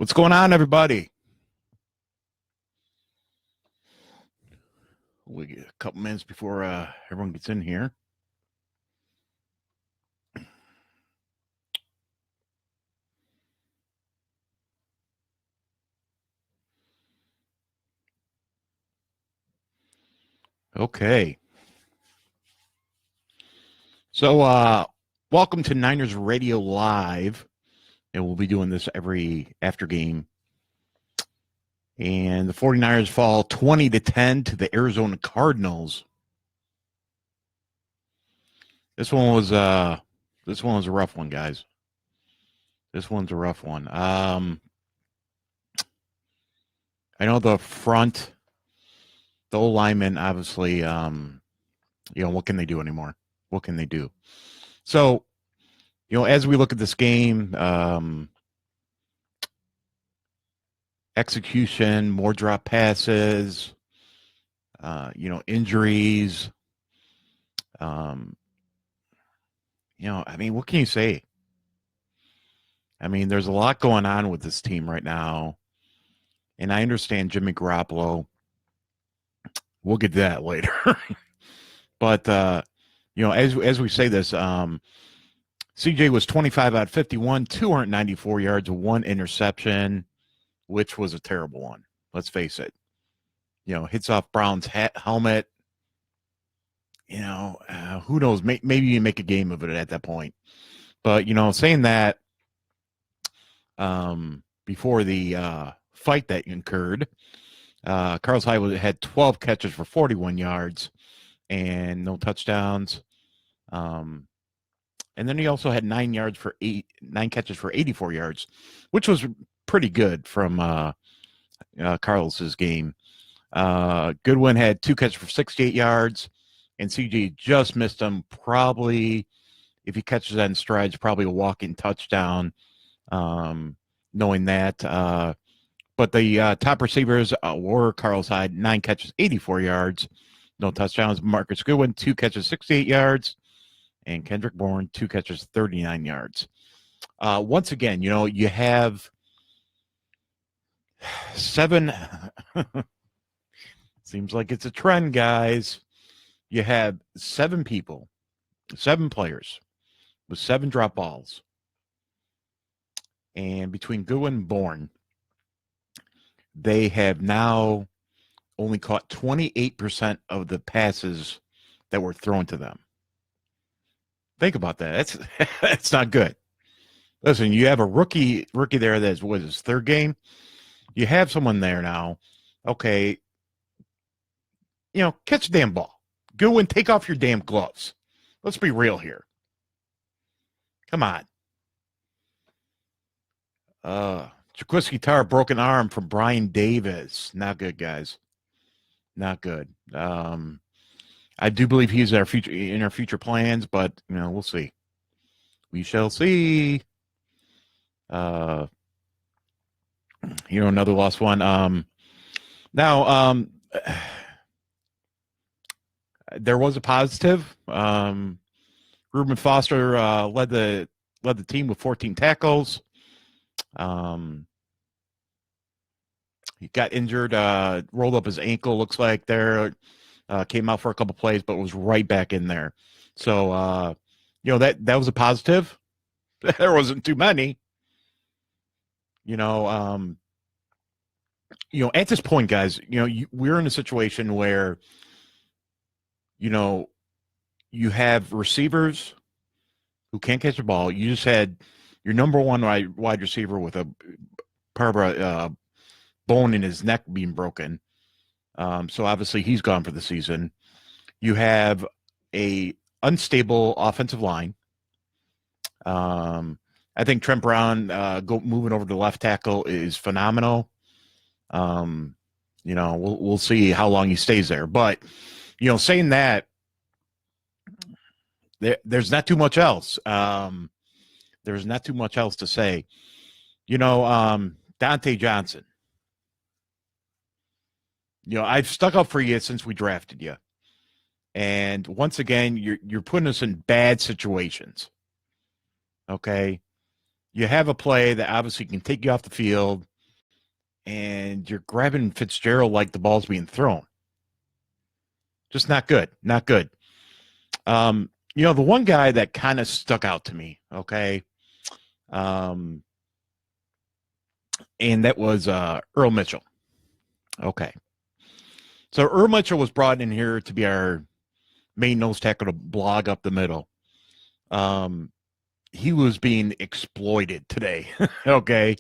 What's going on, everybody? We get a couple minutes before everyone gets in here. Okay. So, welcome to Niners Radio Live, and we'll be doing this every after game. And the 49ers fall 20-10 to the Arizona Cardinals. This one was a rough one, guys. This one's a rough one. I know the front, the old linemen, obviously, what can they do anymore? What can they do? So, as we look at this game, execution, more drop passes, injuries. What can you say? There's a lot going on with this team right now. And I understand Jimmy Garoppolo. We'll get to that later. But, as we say this, CJ was 25 out of 51, 294 yards, one interception, which was a terrible one. Let's face it. Hits off Brown's helmet. Who knows? Maybe you make a game of it at that point. But, saying that, before the fight that incurred, Carlos Hyde had 12 catches for 41 yards and no touchdowns. And then he also had 9 catches for 84 yards, which was pretty good from Carlos's game. Goodwin had 2 catches for 68 yards, and CJ just missed him. Probably, if he catches that in strides, probably a walking touchdown, knowing that. But the top receivers were Carlos Hyde, 9 catches, 84 yards, no touchdowns. Marcus Goodwin, 2 catches, 68 yards. And Kendrick Bourne, 2 catches, 39 yards. Once again, you have 7. Seems like it's a trend, guys. You have 7 people, 7 players with 7 drop balls. And between Goodwin and Bourne, they have now only caught 28% of the passes that were thrown to them. Think about that. That's not good. Listen, you have a rookie there that's his third game. You have someone there now. Okay, catch the damn ball. Goodwin, take off your damn gloves. Let's be real here. Come on. Jaquiski Tarr, broken arm from Brian Davis. Not good, guys. Not good. I do believe he's in our future plans, but we'll see. We shall see. Another lost one. Now, there was a positive. Reuben Foster led the team with 14 tackles. He got injured, rolled up his ankle, looks like there. Came out for a couple plays, but was right back in there. So, that was a positive. There wasn't too many. At this point, guys, we're in a situation where, you have receivers who can't catch the ball. You just had your number one wide receiver with a bone in his neck being broken. So obviously he's gone for the season. You have a unstable offensive line. I think Trent Brown moving over to left tackle is phenomenal. We'll see how long he stays there. But saying that, there's not too much else. There's not too much else to say. Dante Johnson. I've stuck up for you since we drafted you. And once again, you're putting us in bad situations. Okay? You have a play that obviously can take you off the field. and you're grabbing Fitzgerald like the ball's being thrown. Just not good. Not good. The one guy that kind of stuck out to me, okay, and that was Earl Mitchell. Okay. So Earl Mitchell was brought in here to be our main nose tackle to blog up the middle. He was being exploited today. Okay.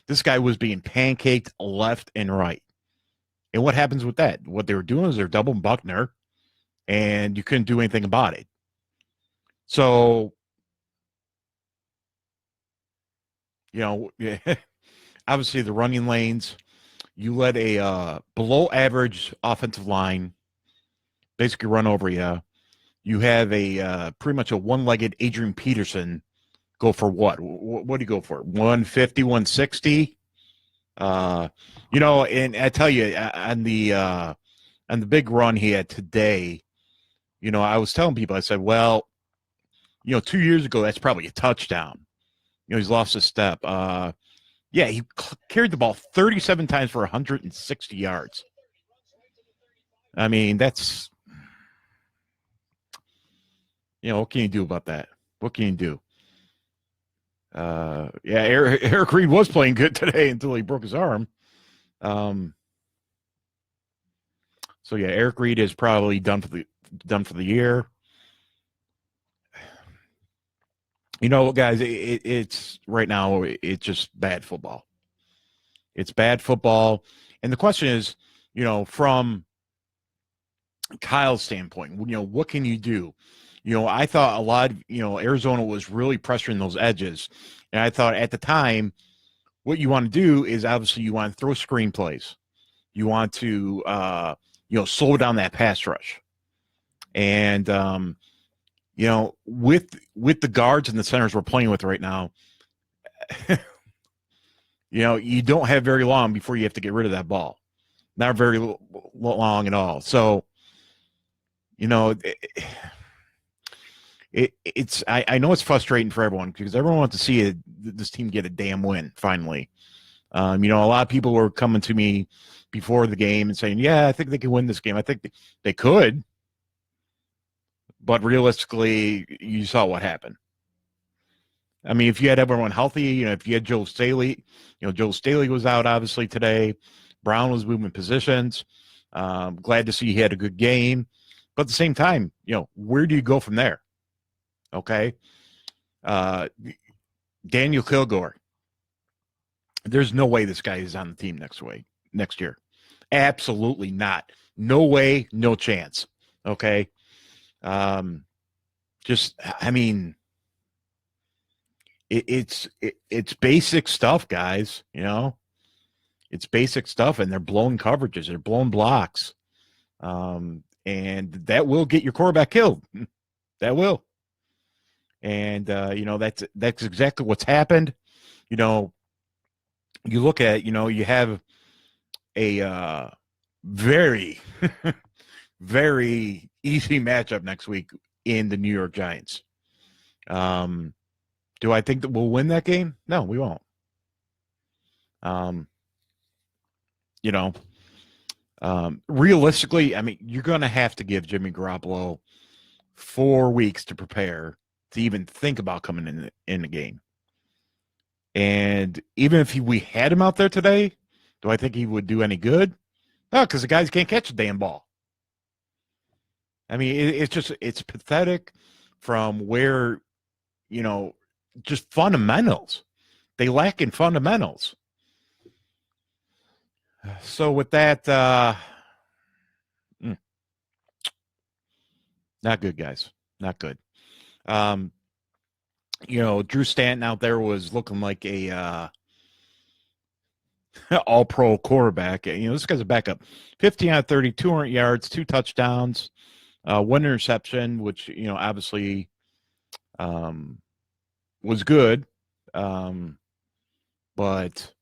This guy was being pancaked left and right. And what happens with that? What they were doing is they're double Buckner, and you couldn't do anything about it. So, obviously the running lanes, you let a below average offensive line basically run over you. You have a pretty much a one-legged Adrian Peterson go for what? What do you go for? 150, 160? And I tell you, on the big run he had today, I was telling people, I said, well, 2 years ago, that's probably a touchdown. He's lost a step. He carried the ball 37 times for 160 yards. I mean, that's, what can you do about that? What can you do? Eric Reed was playing good today until he broke his arm. Eric Reed is probably done for the year. Guys, it's right now, it's just bad football. It's bad football. And the question is, from Kyle's standpoint, what can you do? I thought a lot of, Arizona was really pressuring those edges. And I thought at the time, what you want to do is obviously you want to throw screenplays. You want to, slow down that pass rush. And, with the guards and the centers we're playing with right now, you don't have very long before you have to get rid of that ball. Not very long at all. So, I know it's frustrating for everyone because everyone wants to see this team get a damn win finally. A lot of people were coming to me before the game and saying, yeah, I think they can win this game. I think they could. But realistically, you saw what happened. I mean, if you had everyone healthy, if you had Joe Staley, Joe Staley was out obviously today. Brown was moving positions. Glad to see he had a good game. But at the same time, where do you go from there? Okay. Daniel Kilgore. There's no way this guy is on the team next year. Absolutely not. No way, no chance. Okay. It's basic stuff, guys. It's basic stuff, and they're blown coverages, they're blown blocks, and that will get your quarterback killed. That will, and that's exactly what's happened. You look at, you have a very, very easy matchup next week in the New York Giants. Do I think that we'll win that game? No, we won't. Realistically, I mean, you're going to have to give Jimmy Garoppolo 4 weeks to prepare to even think about coming in the game. And even if we had him out there today, do I think he would do any good? No, because the guys can't catch the damn ball. I mean, it's pathetic from where, just fundamentals. They lack in fundamentals. So with that, not good, guys. Not good. Drew Stanton out there was looking like a all-pro quarterback. This guy's a backup. 15 out of 30, 200 yards, 2 touchdowns, 1 interception, which, obviously was good. But,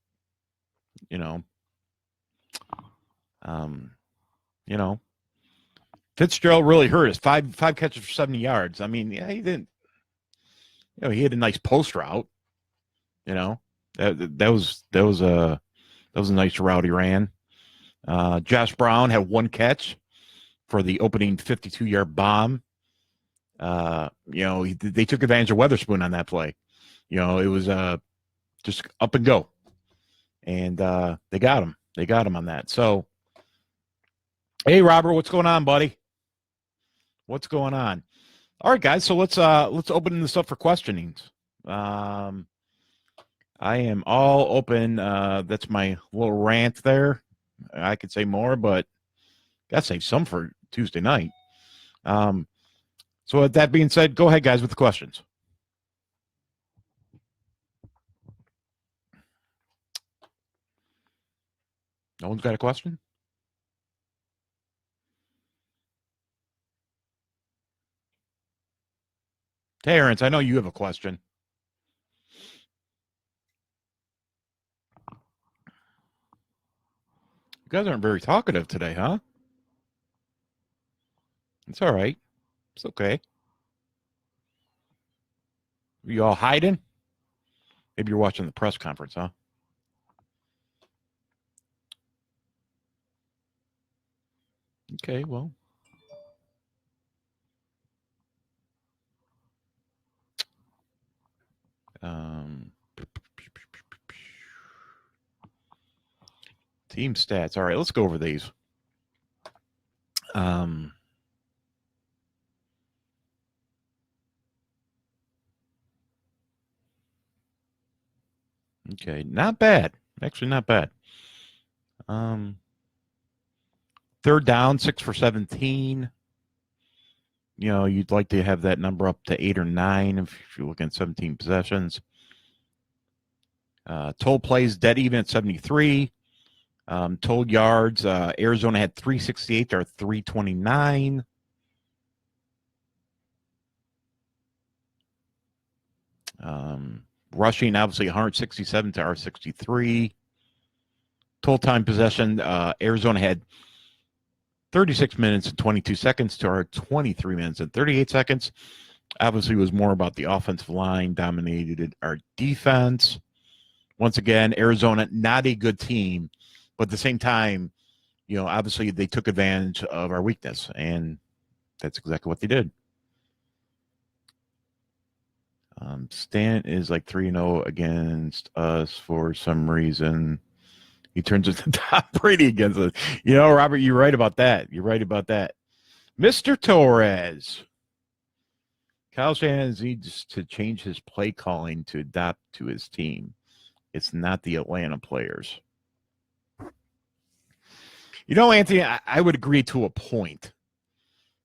Fitzgerald really hurt us. Five catches for 70 yards. I mean, yeah, he didn't. He had a nice post route. That was That was a nice route he ran. Josh Brown had one catch for the opening 52-yard bomb. They took advantage of Weatherspoon on that play. It was just up and go. And they got him. They got him on that. So, hey, Robert, what's going on, buddy? What's going on? All right, guys. So let's open this up for questionings. I am all open. That's my little rant there. I could say more, but gotta save some for Tuesday night. So with that being said, go ahead, guys, with the questions. No one's got a question? Terrence, I know you have a question. You guys aren't very talkative today, huh? It's all right. It's okay. You all hiding? Maybe you're watching the press conference, huh? Okay, well. Team stats. All right, let's go over these. Okay, not bad. Actually, not bad. Third down, 6 for 17. You'd like to have that number up to 8 or 9 if you're looking at 17 possessions. Total plays, dead even at 73. Total yards, Arizona had 368 or 329. Rushing, obviously, 167 to R63. Total time possession, Arizona had 36 minutes and 22 seconds to our 23 minutes and 38 seconds. Obviously, it was more about the offensive line, dominated our defense. Once again, Arizona, not a good team, but at the same time, obviously they took advantage of our weakness, and that's exactly what they did. Stan is like 3-0 against us for some reason. He turns into Tom Brady against us. Robert, you're right about that. You're right about that. Mr. Torres. Kyle Shanahan needs to change his play calling to adapt to his team. It's not the Atlanta players. Anthony, I would agree to a point.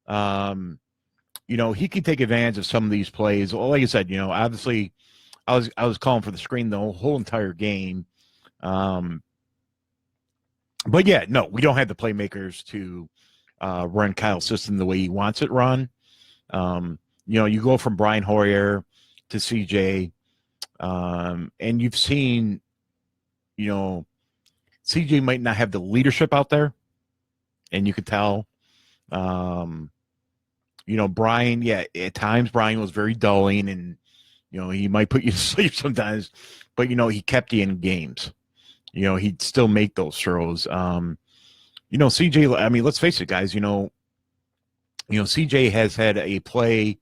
He can take advantage of some of these plays. Well, like I said, obviously I was calling for the screen the whole entire game. But yeah, no, we don't have the playmakers to run Kyle's system the way he wants it run. You go from Brian Hoyer to CJ, and you've seen, CJ might not have the leadership out there, and you could tell. Brian, at times Brian was very dulling, and he might put you to sleep sometimes, but he kept you in games. He'd still make those throws. CJ, I mean, let's face it, guys, CJ has had a play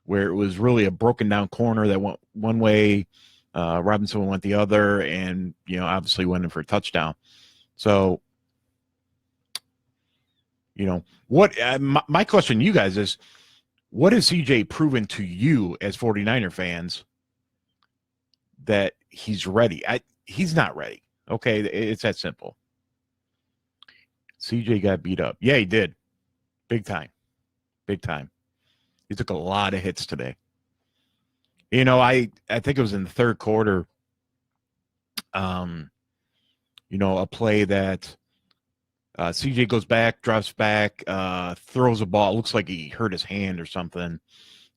where it was really a broken down corner that went one way, Robinson went the other, and obviously went in for a touchdown. So, what my question to you guys is, what has CJ proven to you as 49er fans that he's ready? He's not ready. Okay, it's that simple. CJ got beat up. Yeah, he did. Big time. Big time. He took a lot of hits today. I think it was in the third quarter, a play that CJ goes back, drops back, throws a ball. It looks like he hurt his hand or something.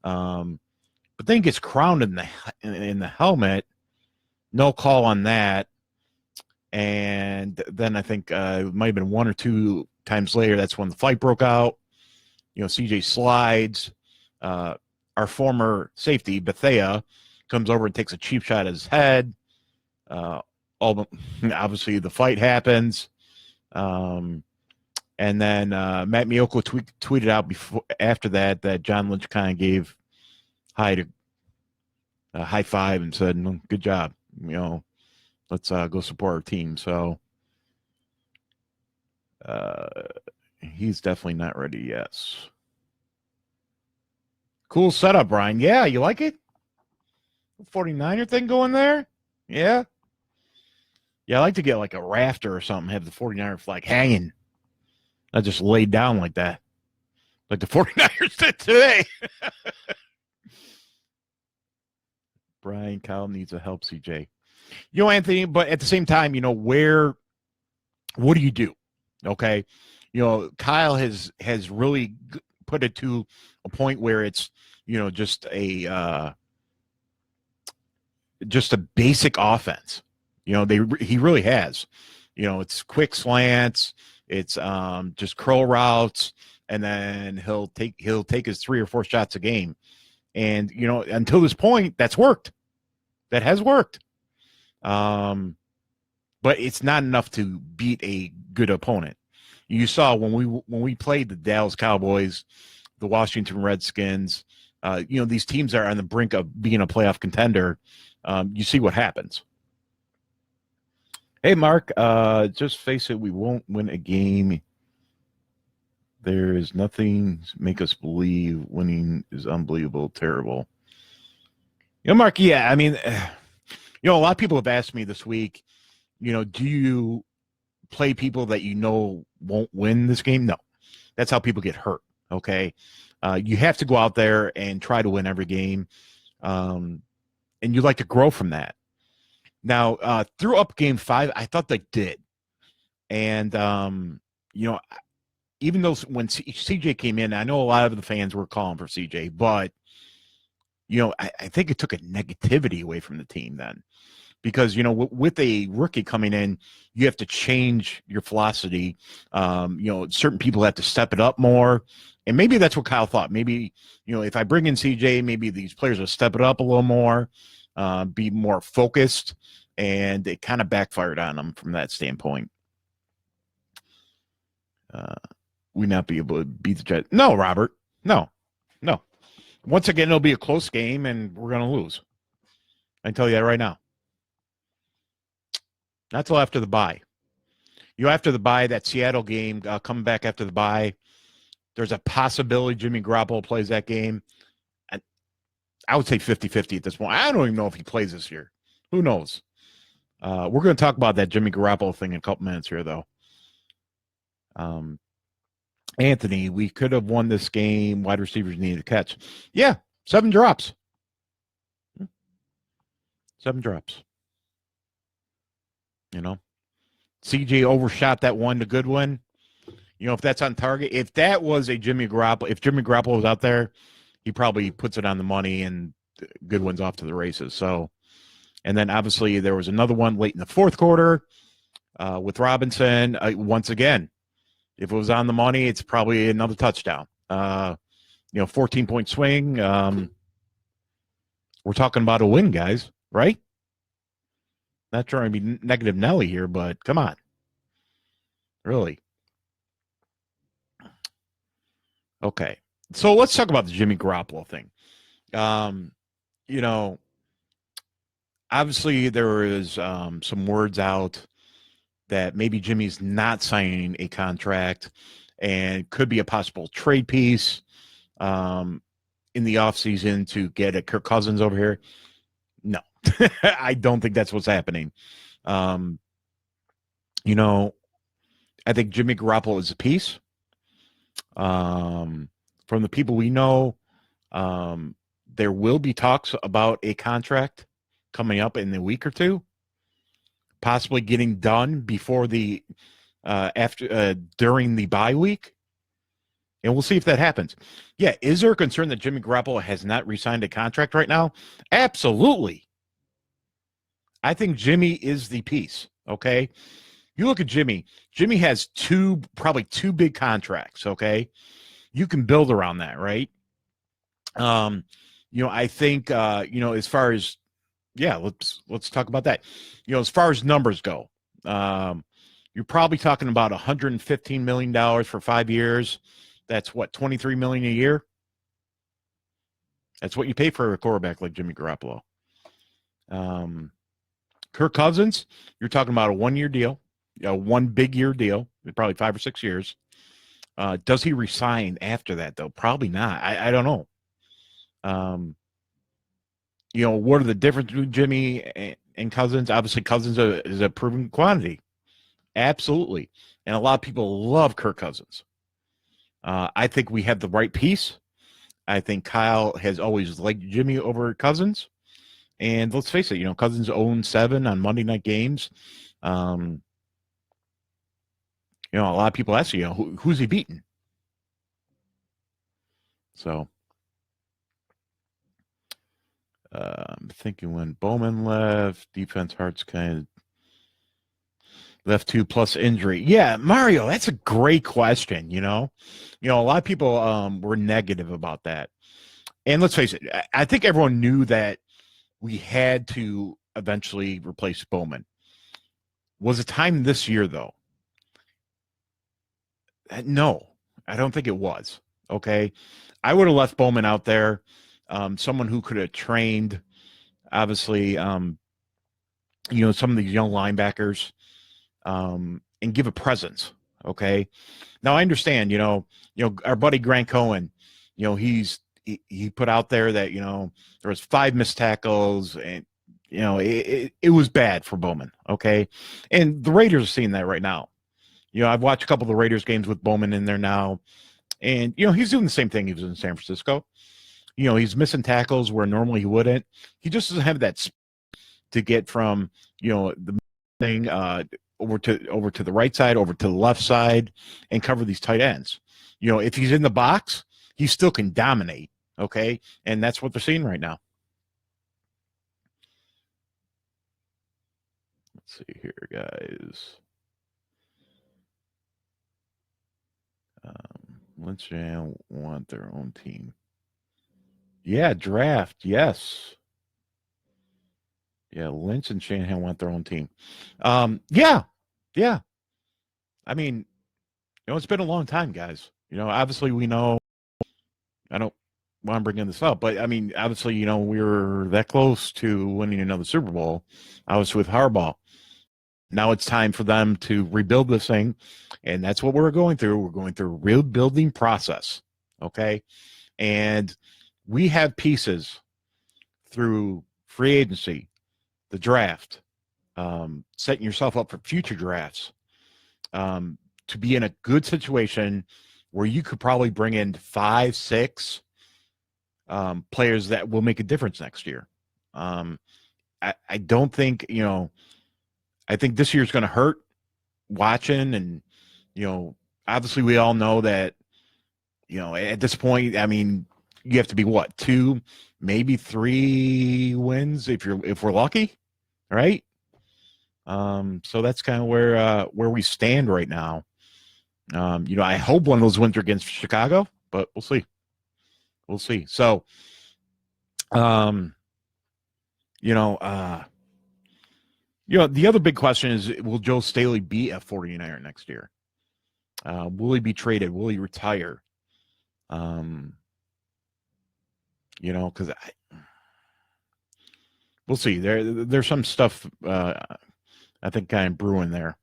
But then gets crowned in the helmet. No call on that. And then I think it might have been one or two times later, that's when the fight broke out. CJ slides. Our former safety, Bethea, comes over and takes a cheap shot at his head. all obviously the fight happens. And then Matt Miyoko tweeted out after that John Lynch kind of gave Hyde a high five and said, well, "Good job, let's go support our team." So he's definitely not ready. Yes. Cool setup, Brian. Yeah, you like it? 49er thing going there? Yeah. Yeah, I like to get like a rafter or something, have the 49er flag hanging. I just laid down like that. Like the 49ers did today. Brian Kyle needs a help, CJ. Anthony, but at the same time, what do you do? Okay. Kyle has really put it to a point where it's, just a basic offense. He really has. It's quick slants, it's just curl routes, and then he'll take his 3 or 4 shots a game. And until this point, that's worked. That has worked. But it's not enough to beat a good opponent. You saw when we played the Dallas Cowboys, the Washington Redskins, these teams are on the brink of being a playoff contender. You see what happens. Hey, Mark, just face it, we won't win a game. There is nothing to make us believe winning is unbelievable, terrible. Mark, yeah, I mean, a lot of people have asked me this week, do you play people that won't win this game? No. That's how people get hurt, okay? You have to go out there and try to win every game, and you like to grow from that. Now, through up game 5, I thought they did. And, even though when CJ came in, I know a lot of the fans were calling for CJ, but, I think it took a negativity away from the team then. Because, with a rookie coming in, you have to change your philosophy. Certain people have to step it up more. And maybe that's what Kyle thought. Maybe, if I bring in CJ, maybe these players will step it up a little more, be more focused. And it kind of backfired on them from that standpoint. We not be able to beat the Jets. No, Robert. No. Once again, it'll be a close game, and we're going to lose. I can tell you that right now. Not till after the bye. After the bye, that Seattle game, coming back after the bye, there's a possibility Jimmy Garoppolo plays that game. And I would say 50-50 at this point. I don't even know if he plays this year. Who knows? We're going to talk about that Jimmy Garoppolo thing in a couple minutes here, though. Anthony, we could have won this game. Wide receivers needed to catch. Yeah, 7 drops. 7 drops. CJ overshot that one to Goodwin. If that's on target, if that was a Jimmy Garoppolo, if Jimmy Garoppolo was out there, he probably puts it on the money and Goodwin's off to the races. So, and then obviously there was another one late in the 4th quarter with Robinson. Once again, if it was on the money, it's probably another touchdown. 14-point swing. We're talking about a win, guys, right? Not trying to be negative Nelly here, but come on. Really? Okay. So let's talk about the Jimmy Garoppolo thing. Obviously there is some words out that maybe Jimmy's not signing a contract and could be a possible trade piece in the offseason to get a Kirk Cousins over here. No, I don't think that's what's happening. I think Jimmy Garoppolo is a piece. From the people we know, there will be talks about a contract coming up in a week or two, possibly getting done before the during the bye week. And we'll see if that happens. Yeah, is there a concern that Jimmy Garoppolo has not re-signed a contract right now? Absolutely. I think Jimmy is the piece, okay? You look at Jimmy. Jimmy has probably two big contracts, okay? You can build around that, right? I think, as far as Yeah, let's talk about that. As far as numbers go, um, you're probably talking about $115 million for 5 years. That's what, 23 million a year. That's what you pay for a quarterback like Jimmy Garoppolo. Um, Kirk Cousins, you're talking about a 1 year deal, one big year deal, probably 5 or 6 years. Does he resign after that though? Probably not. I don't know. Um, what are the difference between Jimmy and Cousins? Obviously, Cousins is a proven quantity. Absolutely. And a lot of people love Kirk Cousins. I think we have the right piece. I think Kyle has always liked Jimmy over Cousins. And let's face it, Cousins owned 7 on Monday night games. Um, a lot of people ask you, who's he beaten? So I'm thinking when Bowman left, defense hearts kind of left 2 plus injury. Yeah, Mario, that's a great question. A lot of people were negative about that. And let's face it, I think everyone knew that we had to eventually replace Bowman. Was it time this year, though? No, I don't think it was. Okay. I would have left Bowman out there, someone who could have trained, obviously, some of these young linebackers, and give a presence. Okay. Now I understand, our buddy Grant Cohen, he put out there that, there was 5 missed tackles and, it was bad for Bowman. Okay. And the Raiders are seeing that right now. I've watched a couple of the Raiders games with Bowman in there now, and, he's doing the same thing he was in San Francisco. He's missing tackles where normally he wouldn't. He just doesn't have that to get from, the thing over to the right side, over to the left side, and cover these tight ends. If he's in the box, he still can dominate. Okay, and that's what they're seeing right now. Let's see here, guys. Lynch want their own team. Yeah, draft. Yes. Yeah, Lynch and Shanahan want their own team. Yeah. I mean, it's been a long time, guys. Obviously we know. I don't want to bring this up, but I mean, obviously, we were that close to winning another Super Bowl. I was with Harbaugh. Now it's time for them to rebuild this thing, and that's what we're going through. We're going through a rebuilding process, okay? And we have pieces through free agency, the draft, setting yourself up for future drafts, to be in a good situation where you could probably bring in 5, 6 players that will make a difference next year. I don't think, I think this year's going to hurt watching. And, obviously we all know that, at this point, I mean, you have to be what, 2, maybe 3 wins if we're lucky, right? So that's kind of where we stand right now. I hope one of those wins are against Chicago, but we'll see. We'll see. So, the other big question is, will Joe Staley be a 49er next year? Will he be traded? Will he retire? Because we'll see. There's some stuff I think kind of brewing there.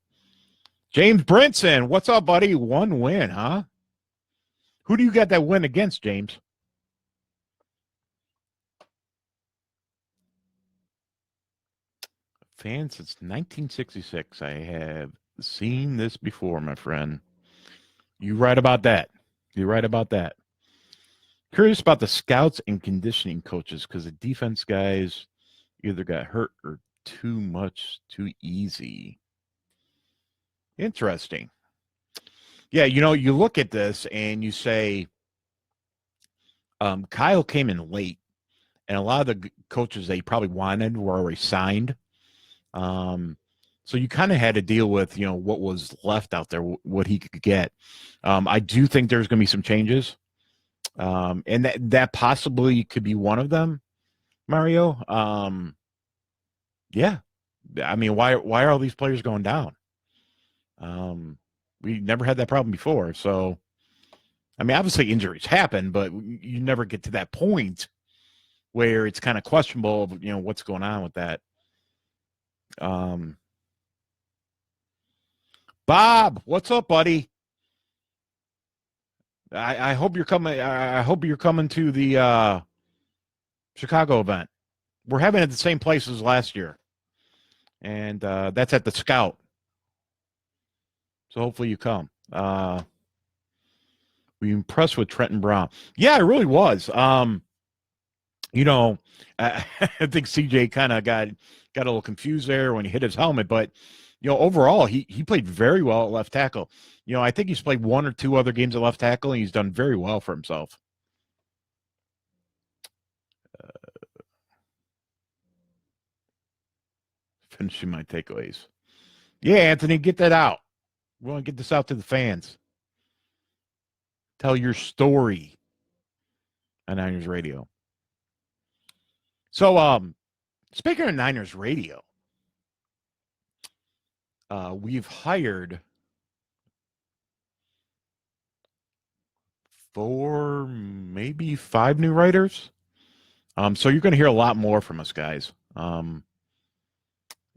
James Brinson, what's up, buddy? 1 win, huh? Who do you got that win against, James? Fan since 1966. I have seen this before, my friend. You're right about that. You're right about that. Curious about the scouts and conditioning coaches, because the defense guys either got hurt or too much, too easy. Interesting. Yeah, you look at this and you say, Kyle came in late, and a lot of the coaches they probably wanted were already signed. So you kind of had to deal with, what was left out there, what he could get. I do think there's going to be some changes, and that possibly could be one of them, Mario. Yeah. I mean, why are all these players going down? We never had that problem before. So, I mean, obviously injuries happen, but you never get to that point where it's kind of questionable, what's going on with that. Bob, what's up, buddy? I hope you're coming. I hope you're coming to the Chicago event. We're having it at the same place as last year, and that's at the Scout. So hopefully you come. Were you impressed with Trenton Brown? Yeah, I really was. You know, I, I think CJ kind of got a little confused there when he hit his helmet, but overall he played very well at left tackle. I think he's played one or two other games at left tackle, and he's done very well for himself. Finishing my takeaways. Yeah, Anthony, get that out. We want to get this out to the fans. Tell your story on Niners Radio. So, speaking of Niners Radio, we've hired 4, maybe 5 new writers. So you're going to hear a lot more from us, guys.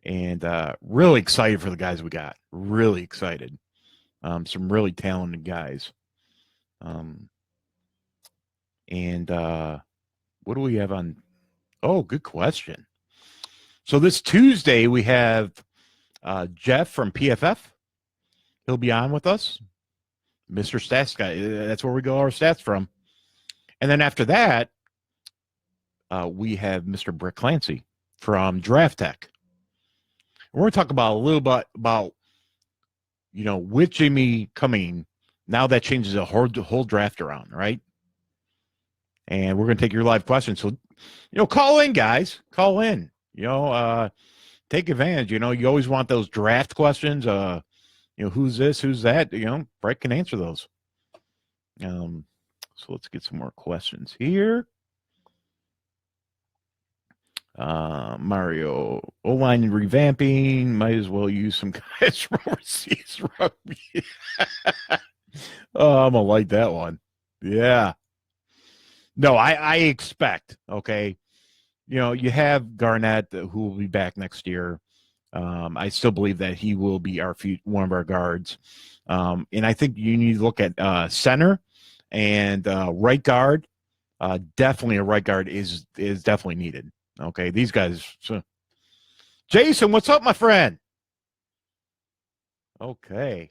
And really excited for the guys we got. Really excited. Some really talented guys. And what do we have on? Oh, good question. So this Tuesday we have Jeff from PFF. He'll be on with us. Mr. Stats Guy. That's where we go our stats from. And then after that, we have Mr. Brett Clancy from Draft Tech. We're going to talk about a little bit about, with Jimmy coming, now that changes the whole draft around, right? And we're going to take your live questions. So, call in, guys. Call in. Take advantage. You always want those draft questions. Who's this? Who's that? Brett can answer those. So let's get some more questions here. Mario, O-line revamping. Might as well use some guys from overseas rugby. Oh, I'm going to like that one. Yeah. No, I expect, okay. You have Garnett, who will be back next year. I still believe that he will be one of our guards. And I think you need to look at center and right guard. Definitely a right guard is definitely needed. Okay, these guys. So. Jason, what's up, my friend? Okay.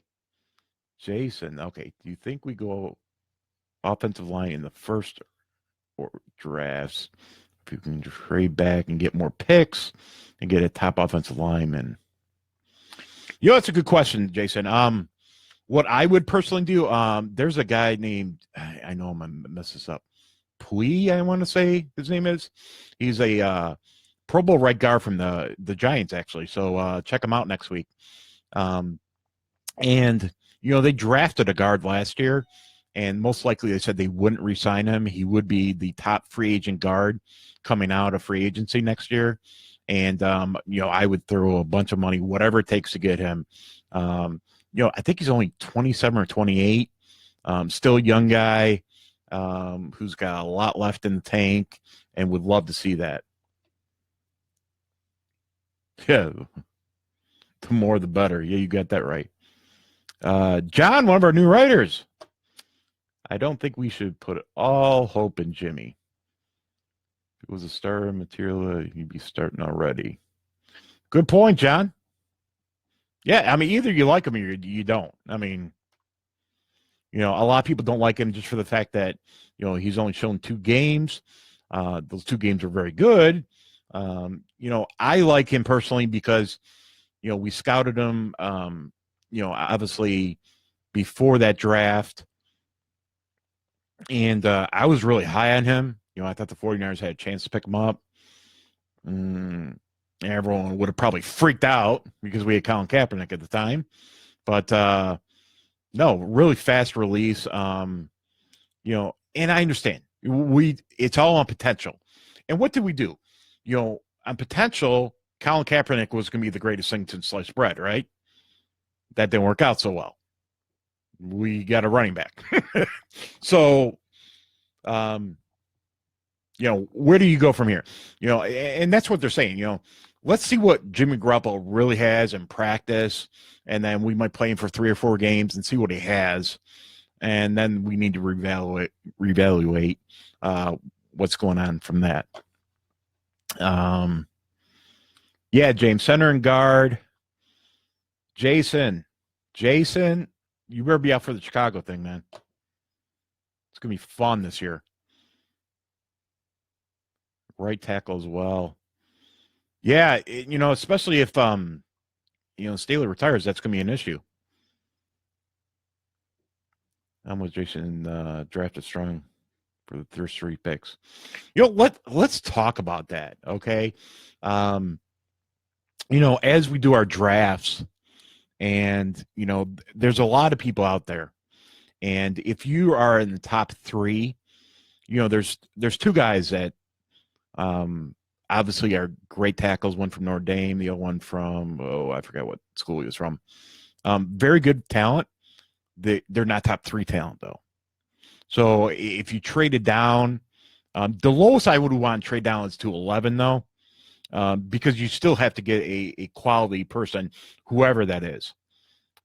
Jason, okay. Do you think we go offensive line in the first or drafts? If you can trade back and get more picks and get a top offensive lineman. That's a good question, Jason. What I would personally do, there's a guy named, I know I'm going to mess this up, Pui, I want to say his name is. He's a Pro Bowl right guard from the Giants, actually. So check him out next week. And, they drafted a guard last year, and most likely they said they wouldn't re-sign him. He would be the top free agent guard coming out of free agency next year. And, I would throw a bunch of money, whatever it takes to get him. I think he's only 27 or 28, still a young guy. Who's got a lot left in the tank and would love to see that. Yeah. The more, the better. Yeah, you got that right. John, one of our new writers. I don't think we should put all hope in Jimmy. If it was a starter material, he'd be starting already. Good point, John. Yeah, I mean, either you like him or you don't. I mean, a lot of people don't like him just for the fact that, he's only shown 2 games. Those 2 games are very good. I like him personally because, we scouted him, obviously before that draft. And I was really high on him. I thought the 49ers had a chance to pick him up. Everyone would have probably freaked out because we had Colin Kaepernick at the time. But, no, really fast release. And I understand it's all on potential. And what did we do? On potential, Colin Kaepernick was going to be the greatest thing since sliced bread, right? That didn't work out so well. We got a running back. So, where do you go from here? And that's what they're saying. Let's see what Jimmy Garoppolo really has in practice, and then we might play him for 3 or 4 games and see what he has, and then we need to reevaluate what's going on from that. Yeah, James, center and guard. Jason, you better be out for the Chicago thing, man. It's going to be fun this year. Right tackle as well. Yeah, especially if Staley retires, that's going to be an issue. I'm with Jason. Drafted strong for the first 3 picks. Let's talk about that, okay? As we do our drafts, and there's a lot of people out there, and if you are in the top 3, there's 2 guys that obviously are great tackles. One from Notre Dame, the other one from I forgot what school he was from. Very good talent. They're not top 3 talent though. So if you traded down, the lowest I would want to trade down is to 11 though. Because you still have to get a quality person, whoever that is.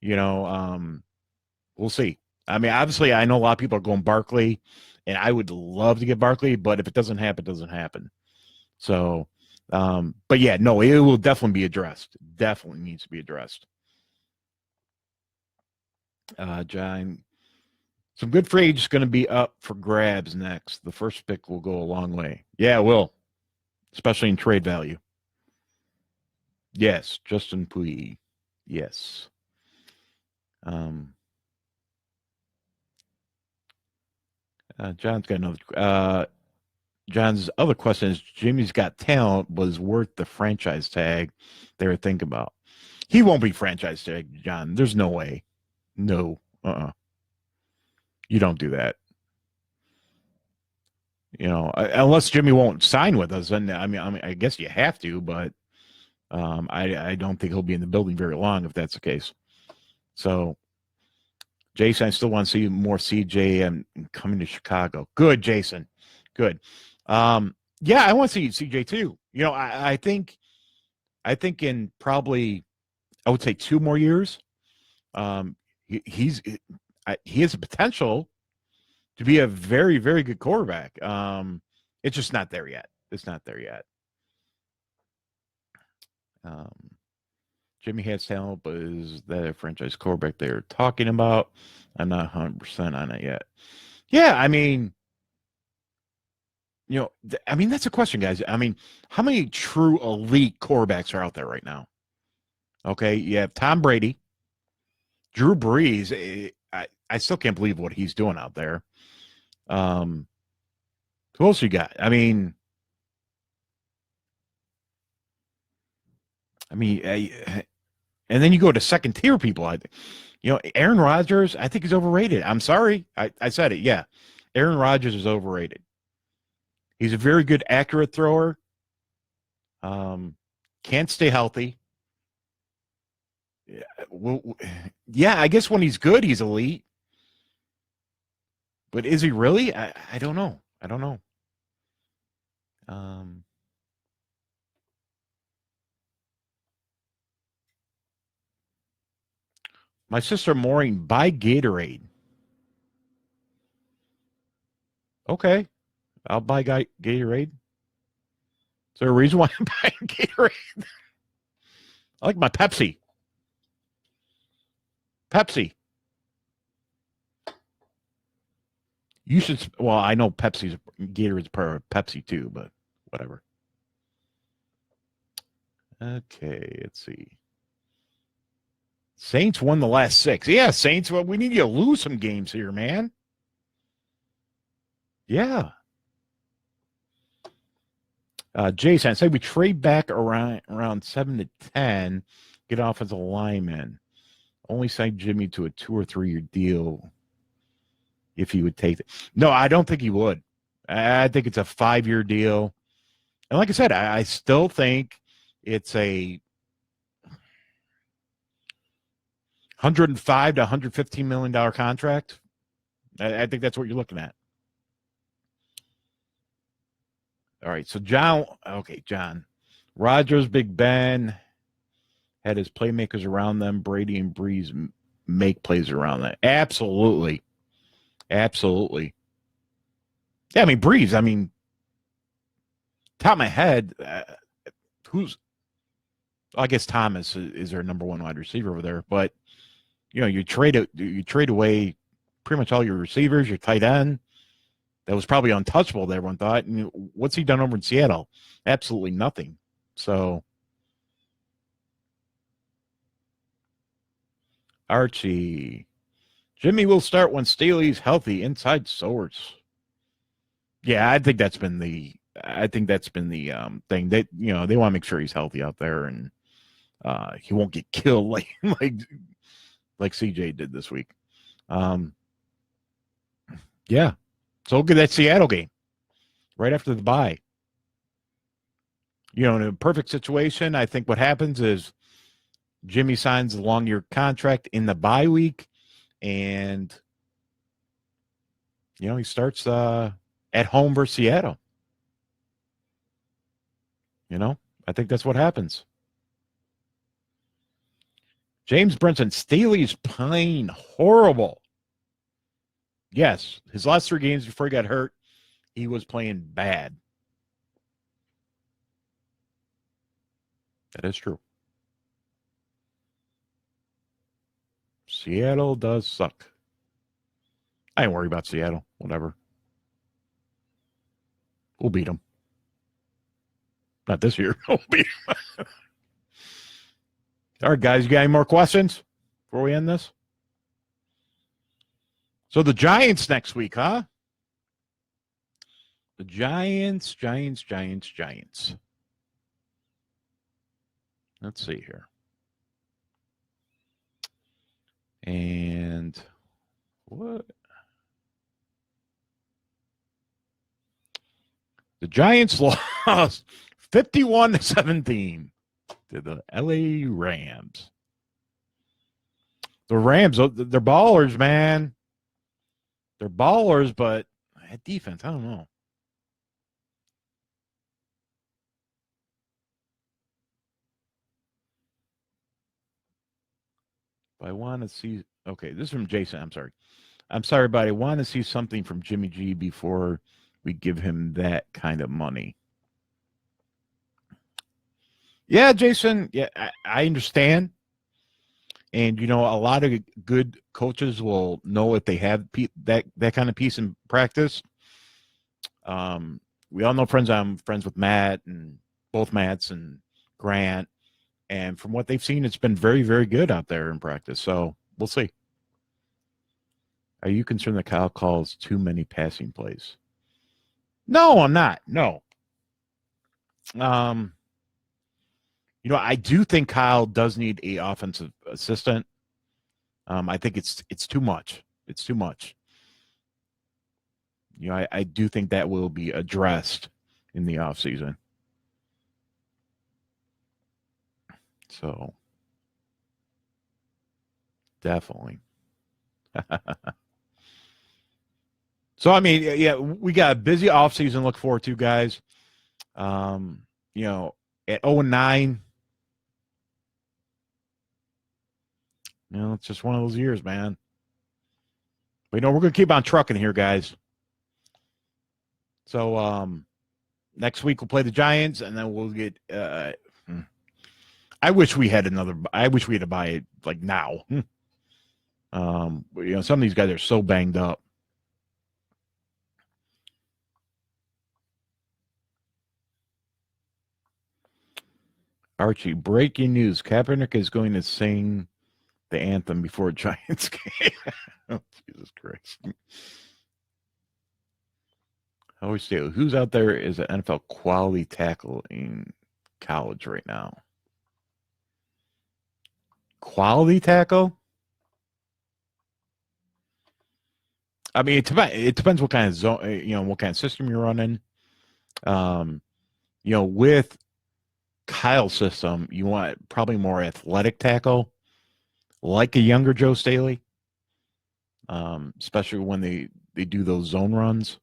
We'll see. I mean, obviously, I know a lot of people are going Barkley, and I would love to get Barkley, but if it doesn't happen, it doesn't happen. So, but yeah, no, it will definitely be addressed. Definitely needs to be addressed. John, some good free agents going to be up for grabs next. The first pick will go a long way. Yeah, it will. Especially in trade value. Yes, Justin Puig. Yes. John's got another. John's other question is: Jimmy's Got Talent was worth the franchise tag they were thinking about. He won't be franchise tag, John. There's no way. No. You don't do that. Unless Jimmy won't sign with us, and I guess you have to, but I don't think he'll be in the building very long if that's the case. So, Jason, I still want to see more CJ and coming to Chicago. Good, Jason. Good. Yeah, I want to see CJ too. I think in probably I would say 2 more years, he has the potential to be a very, very good quarterback. It's just not there yet. It's not there yet. Jimmy has talent, but is that a franchise quarterback they're talking about? I'm not 100% on it yet. Yeah, I mean, that's a question, guys. I mean, how many true elite quarterbacks are out there right now? Okay, you have Tom Brady, Drew Brees. I still can't believe what he's doing out there. Who else you got? I mean, and then you go to second tier people. Aaron Rodgers, I think he's overrated. I'm sorry. I said it. Yeah. Aaron Rodgers is overrated. He's a very good, accurate thrower. Can't stay healthy. Yeah, I guess when he's good, he's elite. But is he really? I don't know. I don't know. My sister Maureen, buy Gatorade. Okay. I'll buy Gatorade. Is there a reason why I'm buying Gatorade? I like my Pepsi. Pepsi. You should. Well, I know Gatorade's part of Pepsi too, but whatever. Okay, let's see. Saints won the last 6. Yeah, Saints. Well, we need you to lose some games here, man. Yeah. Jason, I say we trade back around 7 to 10, get offensive lineman. Only sign Jimmy to a 2 or 3 year deal if he would take it. No, I don't think he would. I think it's a 5-year deal. And like I said, I still think It's a 105 to $115 million contract. I think that's what you're looking at. All right, so John. Okay, John. Rodgers, Big Ben had his playmakers around them. Brady and Breeze make plays around that. Absolutely, absolutely. Yeah, I mean Breeze. I mean, top of my head, who's? I guess Thomas is their number one wide receiver over there. But you trade away pretty much all your receivers, your tight end. That was probably untouchable. That everyone thought. And what's he done over in Seattle? Absolutely nothing. So, Archie, Jimmy will start when Staley's healthy. Inside source. Yeah, I think that's been the thing. They they want to make sure he's healthy out there and he won't get killed like CJ did this week. Yeah. So look at that Seattle game right after the bye. In a perfect situation, I think what happens is Jimmy signs a long-year contract in the bye week, and he starts at home versus Seattle. I think that's what happens. James Brunson, Staley's playing horrible. Yes, his last 3 games before he got hurt, he was playing bad. That is true. Seattle does suck. I ain't worried about Seattle. Whatever. We'll beat them. Not this year. We'll beat them. All right, guys, you got any more questions before we end this? So the Giants next week, huh? The Giants. Let's see here. And what? The Giants lost 51-17 to the LA Rams. The Rams, they're ballers, man. They're ballers, but at defense, I don't know. But I want to see. Okay, this is from Jason. I'm sorry, but I want to see something from Jimmy G before we give him that kind of money. Yeah, Jason. Yeah, I understand. And a lot of good coaches will know if they have that kind of piece in practice. We all know I'm friends with Matt and both Matts and Grant. And from what they've seen, it's been very, very good out there in practice. So we'll see. Are you concerned that Kyle calls too many passing plays? No, I'm not. No. I do think Kyle does need a offensive assistant. I think it's too much. It's too much. I do think that will be addressed in the offseason. So, definitely. So, I mean, yeah, we got a busy offseason to look forward to, guys. At 0-9, it's just one of those years, man. But, we're going to keep on trucking here, guys. So, next week we'll play the Giants, and then we'll get I wish we had to buy it like now. Some of these guys are so banged up. Archie, breaking news. Kaepernick is going to sing the anthem before Giants game. Oh, Jesus Christ. I always say, who's out there is an NFL quality tackle in college right now? Quality tackle? I mean, it depends what kind of zone, what kind of system you're running. With Kyle system, you want probably more athletic tackle, like a younger Joe Staley, especially when they do those zone runs,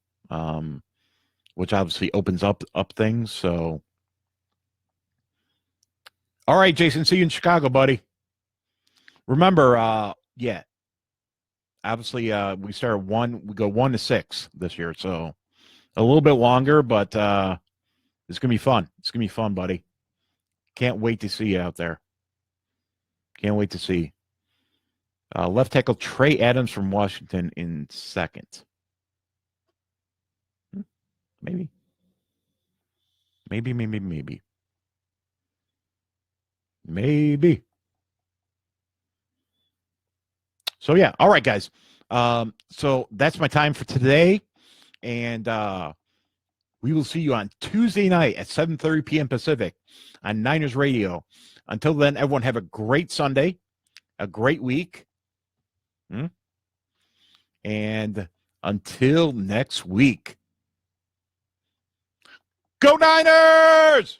which obviously opens up things. So, all right, Jason, see you in Chicago, buddy. Remember, obviously we started we go 1-6 this year, so a little bit longer, but it's gonna be fun. It's gonna be fun, buddy. Can't wait to see you out there. Can't wait to see. Left tackle Trey Adams from Washington in second. Maybe. So yeah, all right, guys. So that's my time for today, and we will see you on Tuesday night at 7:30 p.m. Pacific on Niners Radio. Until then, everyone have a great Sunday, a great week, and until next week, go Niners!